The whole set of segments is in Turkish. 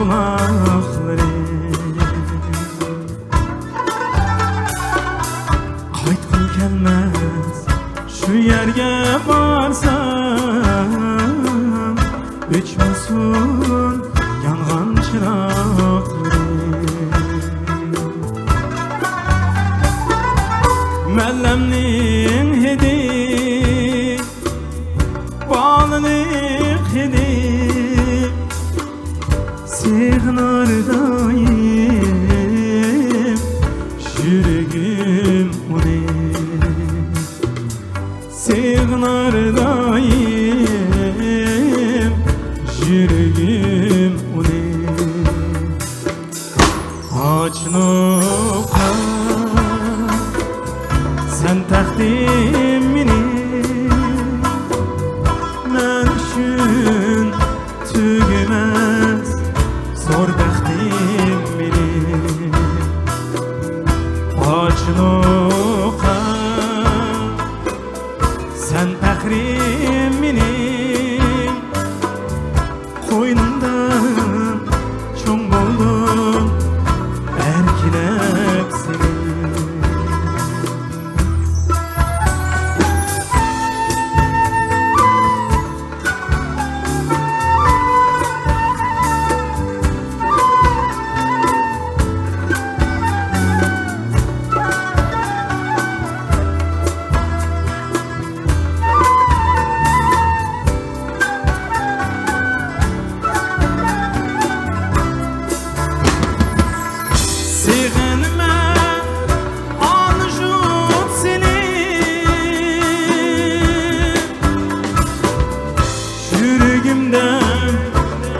bulakları. Qaytqım kelmez şu yerge barsam, öçmesin yanğan çıraqları. Mellemnin hedi, bağlılık hedi, sığınardayım yüreğim onu. Sığınardayım yüreğim onu. Açlıkla sen takdimini, men üçün tügümez zor bəxtim benim. Açlığa sen təxrimini, qoynundan çoğ boldum erkilep seni.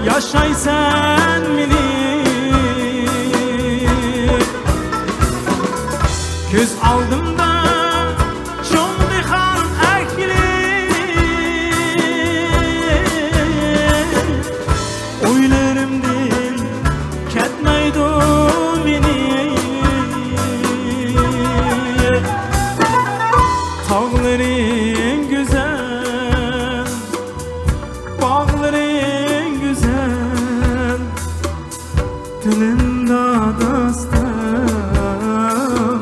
Yaşay sen beni, göz aldımda çoğ dixan əkli, oylarımdan ketmeydi beni. Tağların güzel, bağların güzel, dilimde dastan,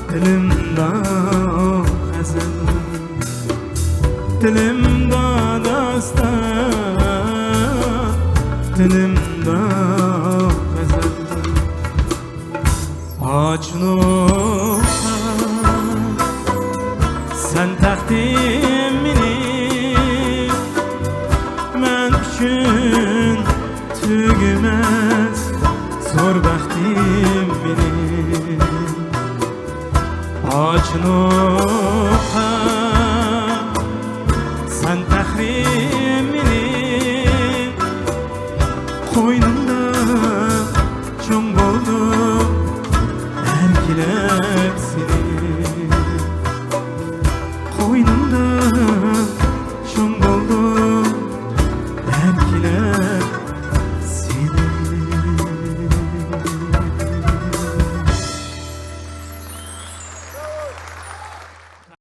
dilimde gazel. Dilimde dastan, dilimde gazel. Açlığa sen takdimini, men üçün tügümez zor bəxtim benim. Açlığa sen təxrimini, qoynumda çoğ boldum erkilep seni.